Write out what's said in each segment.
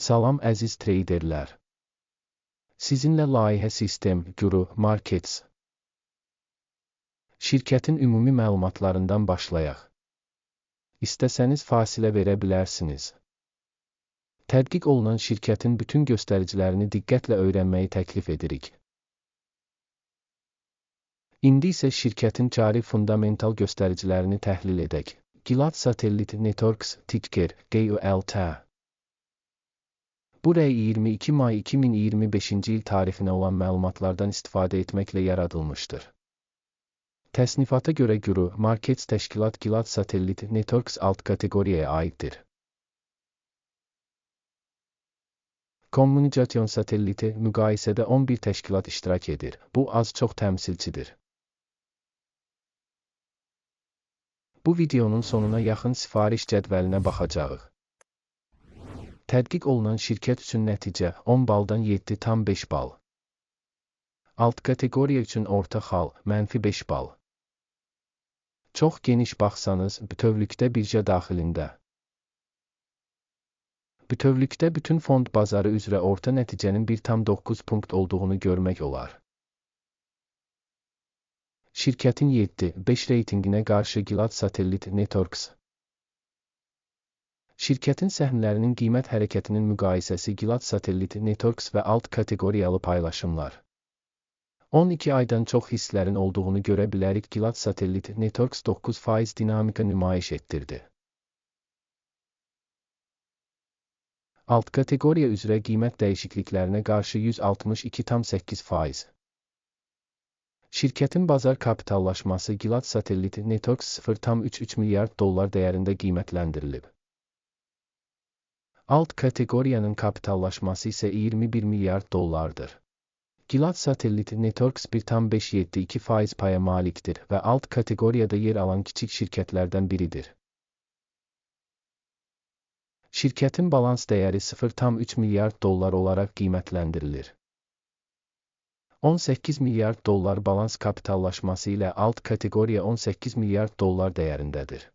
Salam əziz treyderlər. Sizinlə layihə sistem, Guru Markets şirkətin ümumi məlumatlarından başlayaq. İstəsəniz fasilə verə bilərsiniz. Tədqiq olunan şirkətin bütün göstəricilərini diqqətlə öyrənməyi təklif edirik. İndi isə şirkətin cari fundamental göstəricilərini təhlil edək. Gilat Satellite Networks, ticker, GULT. Bu rəy 22 may 2025-ci il tarixinə olan məlumatlardan istifadə etməklə yaradılmışdır. Təsnifata görə Guru Markets təşkilat Gilat Satellite Networks alt kateqoriyaya aiddir. Kommunikasyon satelliti müqayisədə 11 təşkilat iştirak edir. Bu az-çox təmsilçidir. Bu videonun sonuna yaxın sifariş cədvəlinə baxacağıq. Tədqiq olunan şirkət üçün nəticə 10 baldan 7,5 bal. Alt kateqoriya üçün orta xal -5 bal. Çox geniş baxsanız, bütövlükdə birja daxilində. Bütövlükdə bütün fond bazarı üzrə orta nəticənin 1,9 punkt olduğunu görmək olar. Şirkətin 7,5 reytinginə qarşı Gilat Satellite Networks. Şirkətin səhmlərinin qiymət hərəkətinin müqayisəsi Gilat Satellite Networks və alt kateqoriyalı paylaşımlar. 12 aydan çox hisslərin olduğunu görə bilərik. Gilat Satellite Networks 9% dinamika nümayiş etdirdi. Alt kateqoriya üzrə qiymət dəyişikliklərinə qarşı 162,8%. Şirkətin bazar kapitallaşması Gilat Satellite Networks 0,33 milyard dollar dəyərində qiymətləndirilib. Alt kateqoriyanın kapitallaşması isə 21 milyard dollardır. Gilat Satellite Networks 1,572% paya malikdir və alt kateqoriyada yer alan kiçik şirkətlərdən biridir. Şirkətin balans dəyəri 0,3 milyard dollar olaraq qiymətləndirilir. 18 milyard dollar balans kapitallaşması ilə alt kateqoriya 18 milyard dollar dəyərindədir.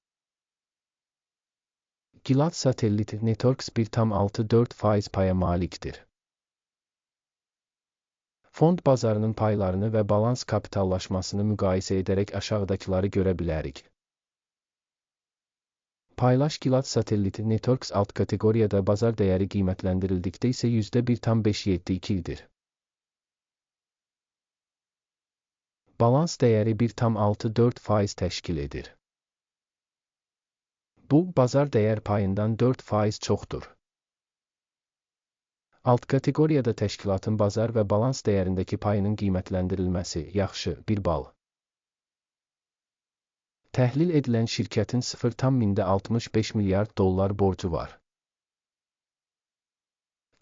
Gilat Satellite Networks 1,64% paya malikdir. Fond bazarının paylarını və balans kapitallaşmasını müqayisə edərək aşağıdakıları görə bilərik. Paylaş Gilat Satellite Networks alt kateqoriyada bazar dəyəri qiymətləndirildikdə isə %1,572-dir. Balans dəyəri 1,64% təşkil edir. Bu, bazar dəyər payından 4% çoxdur. Alt kateqoriyada təşkilatın bazar və balans dəyərindəki payının qiymətləndirilməsi yaxşı 1 bal. Təhlil edilən şirkətin 0,65 milyard dollar borcu var.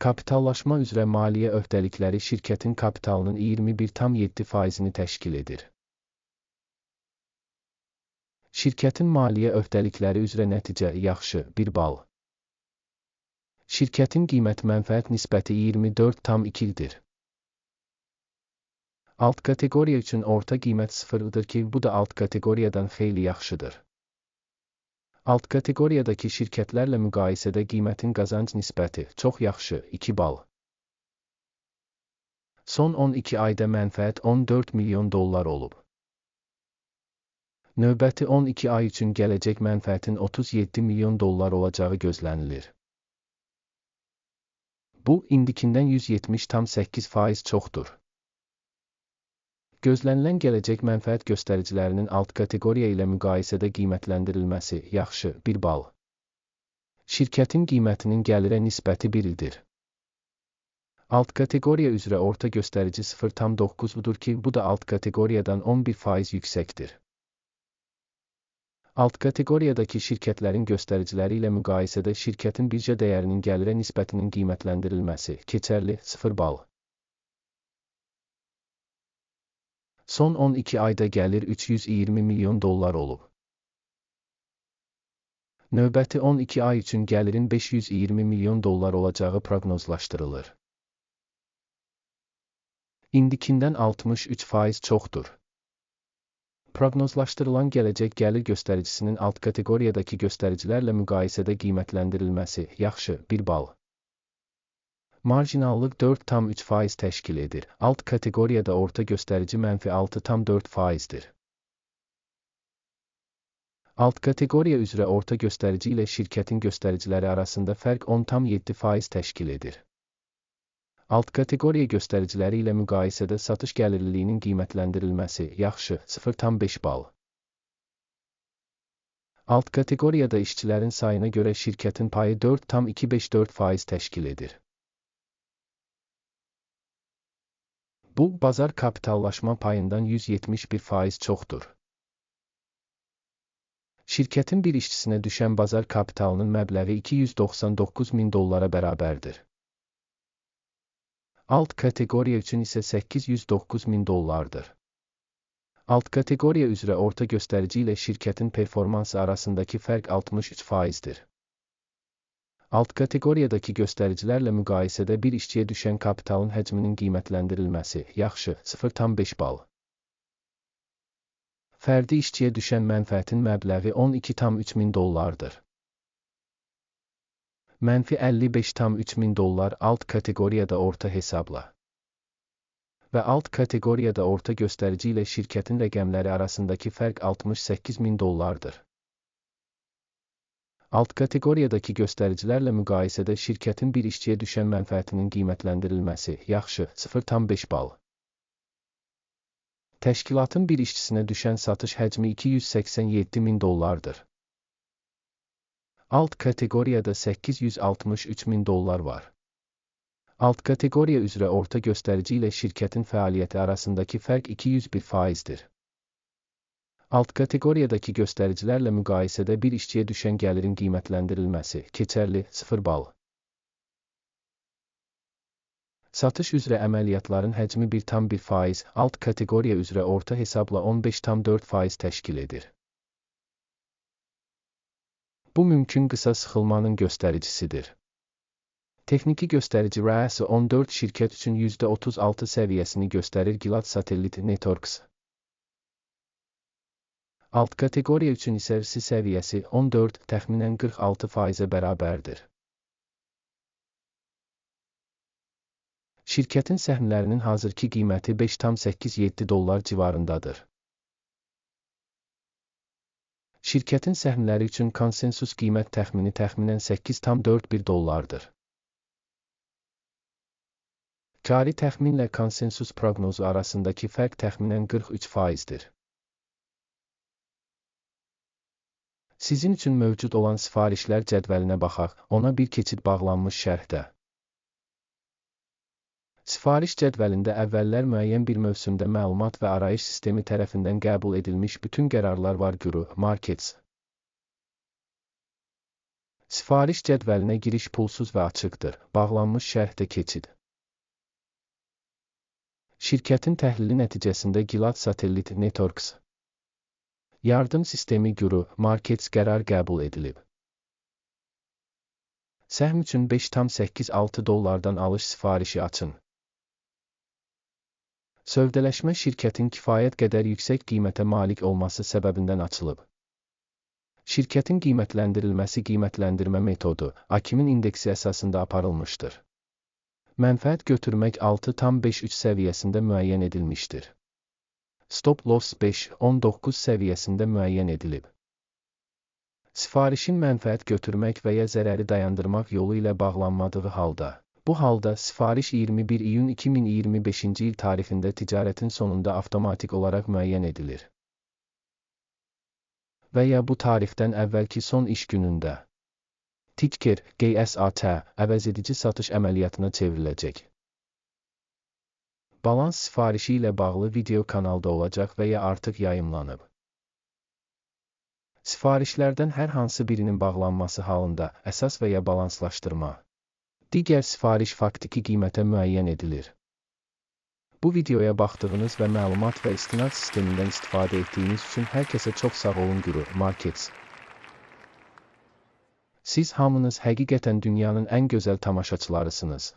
Kapitallaşma üzrə maliyyə öhdəlikləri şirkətin kapitalının 21,7%-ni təşkil edir. Şirkətin maliyyə öhdəlikləri üzrə nəticə yaxşı 1 bal. Şirkətin qiymət-mənfəət nisbəti 24,2-dir. Alt kateqoriya üçün orta qiymət 0-dır ki, bu da alt kateqoriyadan xeyli yaxşıdır. Alt kateqoriyadakı şirkətlərlə müqayisədə qiymətin qazanc nisbəti çox yaxşı 2 bal. Son 12 ayda mənfəət 14 milyon dollar olub. Növbəti 12 ay üçün gələcək mənfəətin 37 milyon dollar olacağı gözlənilir. Bu, indikindən 170,8% çoxdur. Gözlənilən gələcək mənfəət göstəricilərinin alt kateqoriya ilə müqayisədə qiymətləndirilməsi yaxşı 1 bal. Şirkətin qiymətinin gəlirə nisbəti 1-dir. Alt kateqoriya üzrə orta göstərici 0,9-dur ki, bu da alt kateqoriyadan 11% yüksəkdir. Alt kateqoriyadakı şirkətlərin göstəriciləri ilə müqayisədə şirkətin birja dəyərinin gəlirə nisbətinin qiymətləndirilməsi keçərli 0 bal. Son 12 ayda gəlir 320 milyon dollar olub. Növbəti 12 ay üçün gəlirin 520 milyon dollar olacağı proqnozlaşdırılır. İndikindən 63% çoxdur. Proqnozlaşdırılan gələcək gəlir göstəricisinin alt kateqoriyadakı göstəricilərlə müqayisədə qiymətləndirilməsi yaxşı 1 bal. Marjinallıq 4,3% təşkil edir. Alt kateqoriyada orta göstərici -6,4%dir. Alt kateqoriya üzrə orta göstərici ilə şirkətin göstəriciləri arasında fərq 10,7% təşkil edir. Alt kateqoriya göstəriciləri ilə müqayisədə satış gəlirliliyinin qiymətləndirilməsi yaxşı 0,5 bal. Alt kateqoriyada işçilərin sayına görə şirkətin payı 4,254% təşkil edir. Bu, bazar kapitallaşma payından 171% çoxdur. Şirkətin bir işçisinə düşən bazar kapitalının məbləği $299.000 bərabərdir. Alt kateqoriya üçün isə $809.000. Alt kateqoriya üzrə orta göstərici ilə şirkətin performansı arasındakı fərq 63%dir. Alt kateqoriyadakı göstəricilərlə müqayisədə bir işçiyə düşən kapitalın həcminin qiymətləndirilməsi yaxşı 0,5 bal. Fərdi işçiyə düşən mənfəətin məbləği $12,300. Mənfi $55,300 alt kateqoriyada orta hesabla. Və alt kateqoriyada orta göstərici ilə şirkətin rəqəmləri arasındakı fərq $68,000. Alt kateqoriyadakı göstəricilərlə müqayisədə şirkətin bir işçiyə düşən mənfəətinin qiymətləndirilməsi yaxşı 0,5 bal. Təşkilatın bir işçisinə düşən satış həcmi $287.000. Alt kateqoriyada $863.000 var. Alt kateqoriya üzrə orta göstərici ilə şirkətin fəaliyyəti arasındakı fərq 201%dir. Alt kateqoriyadakı göstəricilərlə müqayisədə bir işçiyə düşən gəlirin qiymətləndirilməsi keçərli 0 bal. Satış üzrə əməliyyatların həcmi 1,1%, alt kateqoriya üzrə orta hesabla 15,4% təşkil edir. Bu mümkün qısa sıxılmanın göstəricisidir. Texniki göstərici RAS 14 şirkət üçün %36 səviyyəsini göstərir. Gilat Satellite Networks. Alt kateqoriya üçün isə RSI səviyyəsi 14, təxminən 46%-ə bərabərdir. Şirkətin səhmlərinin hazırki qiyməti $5,87 civarındadır. Şirkətin səhmləri üçün konsensus qiymət təxmini təxminən $8,41-dir. Cari təxminlə konsensus proqnozu arasındakı fərq təxminən 43%-dir. Sizin üçün mövcud olan sifarişlər cədvəlinə baxaq, ona bir keçid bağlanmış şərhdə. Sifariş cədvəlində əvvəllər müəyyən bir mövsümdə məlumat və arayış sistemi tərəfindən qəbul edilmiş bütün qərarlar var. Guru Markets. Sifariş cədvəlinə giriş pulsuz və açıqdır. Bağlanmış şərhdə keçid. Şirkətin təhlili nəticəsində Gilat Satellite Networks yardım sistemi Guru Markets qərar qəbul edilib. Səhm üçün $5,86 alış sifarişi açın. Sövdələşmə şirkətin kifayət qədər yüksək qiymətə malik olması səbəbindən açılıb. Şirkətin qiymətləndirilməsi qiymətləndirmə metodu Akimin indeksi əsasında aparılmışdır. Mənfəət götürmək 6,53 səviyyəsində müəyyən edilmişdir. Stop loss 5,19 səviyyəsində müəyyən edilib. Sifarişin mənfəət götürmək və ya zərəri dayandırmaq yolu ilə bağlanmadığı halda, bu halda sifariş 21 iyun 2025-ci il tarixində ticarətin sonunda avtomatik olaraq müəyyən edilir. Və ya bu tarixdən əvvəlki son iş günündə. Ticker, GSAT, əvəzedici satış əməliyyatına çevriləcək. Balans sifarişi ilə bağlı video kanalda olacaq və ya artıq yayımlanıb. Sifarişlərdən hər hansı birinin bağlanması halında əsas və ya balanslaşdırma. Digər sifariş faktiki qiymətə müəyyən edilir. Bu videoya baxdığınız və məlumat və istinad sistemindən istifadə etdiyiniz üçün hər kəsə çox sağ olun. Guru Markets. Siz hamınız həqiqətən dünyanın ən gözəl tamaşaçılarısınız.